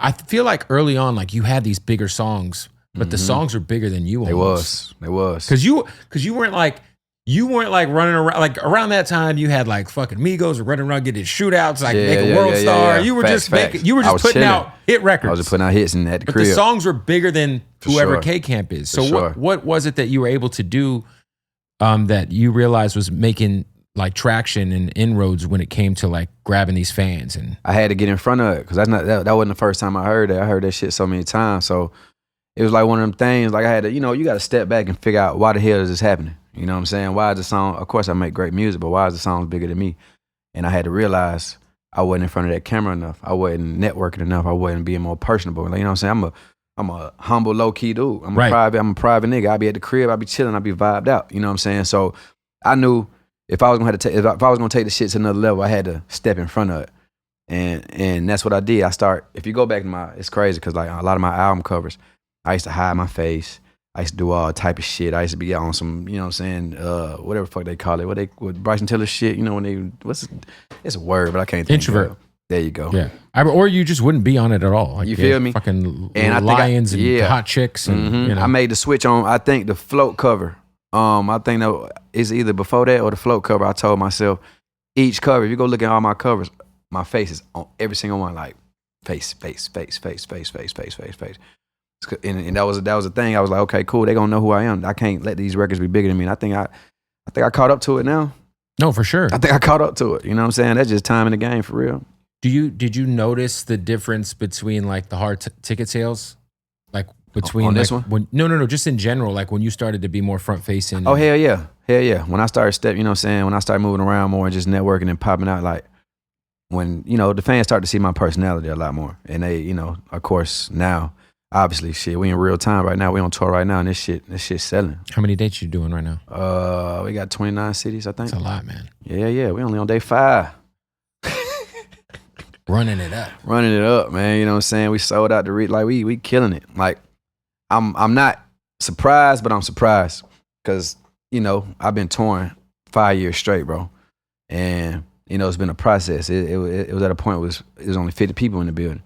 I feel like early on, like you had these bigger songs, but the songs were bigger than you. Almost. They was. Because you weren't like running around, like around that time you had like fucking Migos running around getting shootouts, like make a world star. You were just putting out hit records. I was just putting out hits at the crib. The songs were bigger than whoever K-Camp is. So what was it that you were able to do that you realized was making like traction and inroads when it came to like grabbing these fans? And I had to get in front of it because that wasn't the first time I heard that. I heard that shit so many times. So it was like one of them things, like I had to, you got to step back and figure out why the hell is this happening? You know what I'm saying? Why is the song, of course I make great music, but why is the song bigger than me? And I had to realize I wasn't in front of that camera enough. I wasn't networking enough. I wasn't being more personable. Like, you know what I'm saying? I'm a humble, low-key dude. I'm a private nigga. I be at the crib, I be chilling, I be vibed out. You know what I'm saying? So I knew if I was gonna take the shit to another level, I had to step in front of it. And that's what I did. If you go back to it's crazy because like a lot of my album covers, I used to hide my face. I used to do all type of shit. I used to be on some, you know what I'm saying, whatever the fuck they call it. What Bryson Tiller shit, it's a word, but I can't think introvert. of it. There you go. Yeah. Or you just wouldn't be on it at all. Like, you feel me? Fucking lions and hot chicks. And, I made the switch on, I think, the float cover. I think that it's either before that or the float cover. I told myself, each cover, if you go look at all my covers, my face is on every single one, like face. And that was a thing. I was like, okay, cool. They gonna know who I am. I can't let these records be bigger than me. And I think I caught up to it now. No, for sure. I think I caught up to it. You know what I'm saying? That's just time in the game for real. Did you notice the difference between like the hard ticket sales, like between on like, this one? No, just in general, like when you started to be more front facing. Oh hell yeah. When I started you know what I'm saying? When I started moving around more and just networking and popping out, like when the fans start to see my personality a lot more, and they of course now. Obviously, shit, we in real time right now. We on tour right now, and this shit's selling. How many dates you doing right now? We got 29 cities, I think. That's a lot, man. Yeah. We only on day 5. Running it up, man. You know what I'm saying? We sold out the like we killing it. Like I'm not surprised, but I'm surprised because I've been touring 5 years straight, bro, and it's been a process. It was at a point where it was only 50 people in the building.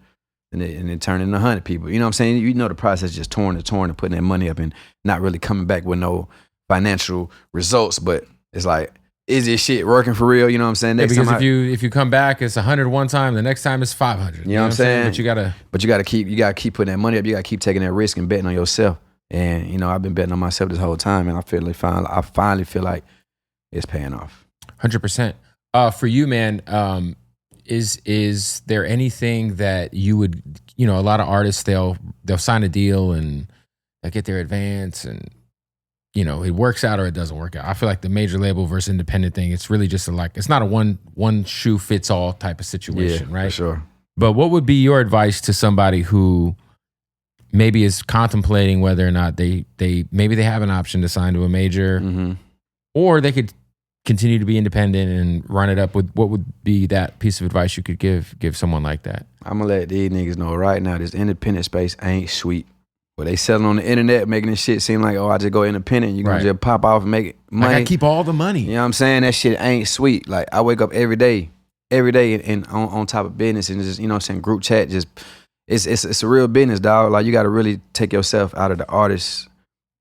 And it turned into 100 people. You know what I'm saying? The process just touring and putting that money up and not really coming back with no financial results. But it's like, is this shit working for real? You know what I'm saying? Next because if you come back, it's 100 one time. The next time it's 500. You know what I'm saying? But you gotta keep putting that money up. You gotta keep taking that risk and betting on yourself. And I've been betting on myself this whole time, and I finally feel like it's paying off. 100%. For you, man. Is there anything that you would, a lot of artists, they'll sign a deal and they get their advance and, it works out or it doesn't work out. I feel like the major label versus independent thing, it's really just it's not a one shoe fits all type of situation, right? For sure. But what would be your advice to somebody who maybe is contemplating whether or not they maybe they have an option to sign to a major or they could continue to be independent and run it up? With what would be that piece of advice you could give someone like that? I'm gonna let these niggas know right now, this independent space ain't sweet. But they selling on the internet, making this shit seem like, I just go independent. You're gonna just pop off and make money. I keep all the money. You know what I'm saying? That shit ain't sweet. Like I wake up every day and on top of business and just, what I'm saying, group chat, just it's a real business, dog. Like you gotta really take yourself out of the artist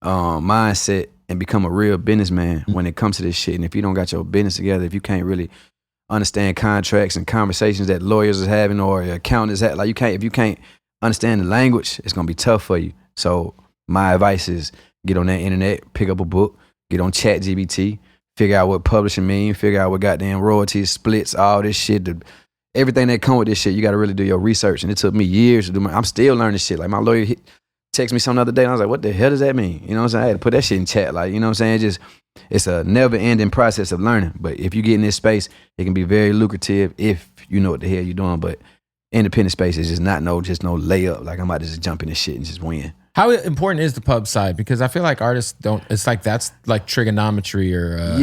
mindset and become a real businessman when it comes to this shit. And if you don't got your business together, if you can't really understand contracts and conversations that lawyers are having or accountants have, like if you can't understand the language, it's gonna be tough for you. So my advice is get on that internet, pick up a book, get on ChatGPT, figure out what publishing mean, figure out what goddamn royalties, splits, all this shit, everything that come with this shit. You gotta really do your research. And it took me years to do I'm still learning shit. Like my lawyer text me some other day and I was like, what the hell does that mean? You know what I'm saying? I had to put that shit in chat. Like, you know what I'm saying? It's a never ending process of learning. But if you get in this space, it can be very lucrative if you know what the hell you're doing. But independent space is just no layup. Like I'm about to just jump in this shit and just win. How important is the pub side? Because I feel like artists it's like that's like trigonometry or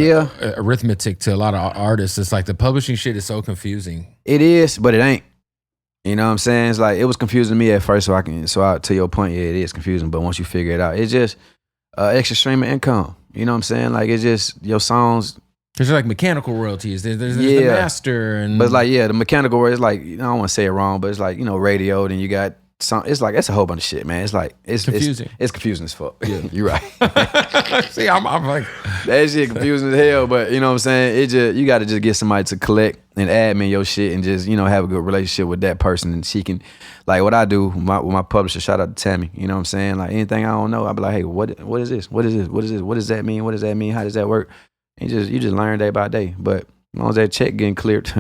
arithmetic to a lot of artists. It's like the publishing shit is so confusing. It is, but it ain't. You know what I'm saying? It's like, it was confusing to me at first, to your point, yeah, it is confusing, but once you figure it out, it's just extra stream of income. You know what I'm saying? Like, it's just, your songs There's like mechanical royalties. There's the master, and but it's like the mechanical royalties. Like I don't want to say it wrong, but it's like radio. Then you got some. It's like it's a whole bunch of shit, man. It's like it's confusing. It's confusing as fuck. Yeah, you're right. See, I'm like that shit confusing as hell. But you know what I'm saying? It just you got to just get somebody to collect and admin your shit and just have a good relationship with that person, and she can like what I do with my publisher. Shout out to Tammy. You know what I'm saying? Like anything I don't know, I'll be like, hey, what is this? What is this? What is this? What does that mean? What does that mean? How does that work? And you just learn day by day. But as long as that check getting cleared,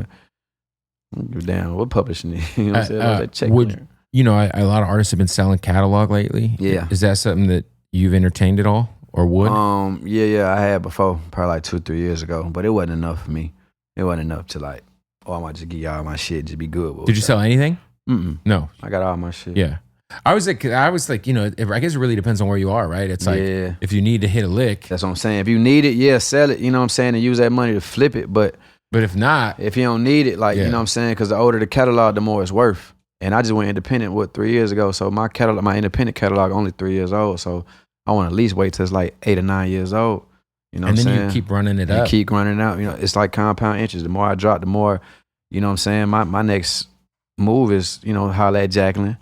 you're down. What publishing it? You know what I'm saying? That check cleared. A lot of artists have been selling catalog lately. Yeah. Is that something that you've entertained at all or would? Yeah, I had before, probably like 2-3 years ago, but it wasn't enough for me. It wasn't enough to like, I might just give y'all my shit, just be good with it. Did you sell anything? No. I got all my shit. Yeah. I was like, I guess it really depends on where you are, right? It's like, if you need to hit a lick. That's what I'm saying. If you need it, sell it, you know what I'm saying, and use that money to flip it. But if not. If you don't need it, like, you know what I'm saying, because the older the catalog, the more it's worth. And I just went independent, 3 years ago? So my independent catalog only 3 years old. So I want to at least wait till it's like 8 or 9 years old. You know what I'm saying? And then you keep running it up. You keep running it out. It's like compound interest. The more I drop, the more, you know what I'm saying, my next move is, holla at Jacqueline.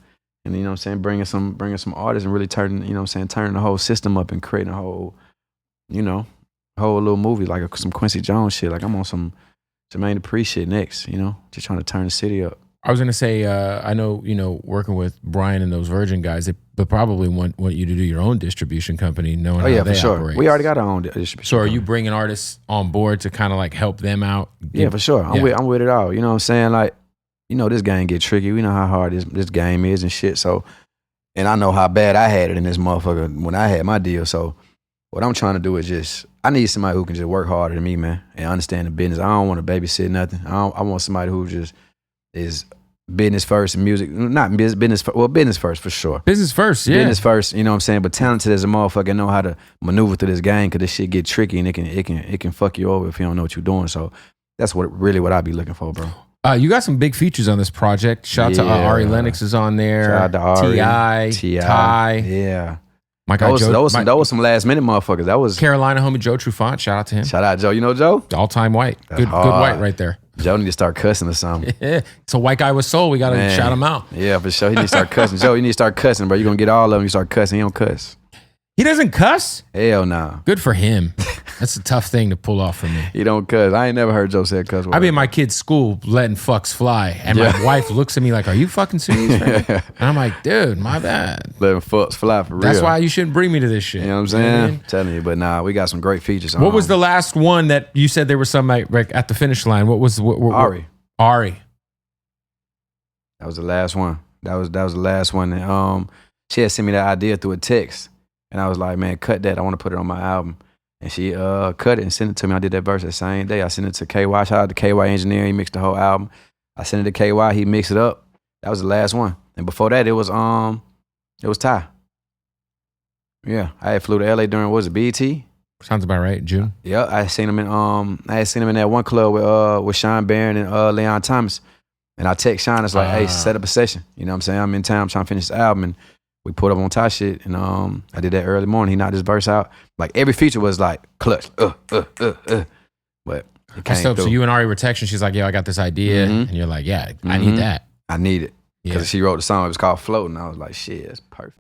And you know what I'm saying, bringing some artists and really turning the whole system up and creating a whole little movie like some Quincy Jones shit. Like I'm on some Jermaine Dupri shit next. Just trying to turn the city up. I was gonna say, I know working with Brian and those Virgin guys, they probably want you to do your own distribution company, knowing how they for sure. operate. We already got our own distribution. So are you bringing artists on board to kind of like help them out? Yeah, for sure. I'm with it all. You know what I'm saying? Like. This game get tricky. We know how hard this game is and shit. So, and I know how bad I had it in this motherfucker when I had my deal. So, what I'm trying to do is I need somebody who can just work harder than me, man, and understand the business. I don't want to babysit nothing. I want somebody who just is business first and music, not business first. Well, business first for sure. Business first, yeah. Business first, you know what I'm saying? But talented as a motherfucker, know how to maneuver through this game because this shit get tricky and it can fuck you over if you don't know what you're doing. So, that's what I be looking for, bro. You got some big features on this project. Shout out to Ari Lennox is on there. Shout out to Ari. Ty. Yeah. My guy those was some last minute motherfuckers. That was Carolina homie Joe Trufant. Shout out to him. Shout out Joe. You know Joe? All-time white. Good white right there. Joe need to start cussing or something. Yeah. It's a white guy with soul. We got to shout him out. Yeah, for sure. He need to start cussing. Joe, you need to start cussing, bro. You're going to get all of them. You start cussing. He don't cuss. He doesn't cuss? Hell nah. Good for him. That's a tough thing to pull off for me. He don't cuss. I ain't never heard Joe say cuss word. I be in my kid's school letting fucks fly, and my wife looks at me like, "Are you fucking serious?" And I'm like, "Dude, my bad." Letting fucks fly for real. That's why you shouldn't bring me to this shit. You know what I'm saying? I'm telling you, but nah, we got some great features. What was the last one that you said there was some like at the finish line? What was Ari? Ari. That was the last one. That was the last one. And, she had sent me that idea through a text, and I was like, "Man, cut that. I want to put it on my album." And she cut it and sent it to me. I did that verse that same day. I sent it to KY. Shout out to KY Engineering. He mixed the whole album. I sent it to KY. He mixed it up. That was the last one. And before that, it was Ty. Yeah, I had flew to LA during, what was it, BET? Sounds about right. June. Yeah, I had seen him in that one club with Sean Barron and Leon Thomas. And I text Sean. It's like, hey, set up a session. You know what I'm saying? I'm in town. I'm trying to finish the album. And we put up on Ty shit, and I did that early morning. He knocked his verse out. Like every feature was like clutch, but it came so through. you and Ari were texting. She's like, "Yo, I got this idea," and you're like, "Yeah, I need that." I need it because she wrote the song. It was called "Floating." I was like, "Shit, that's perfect."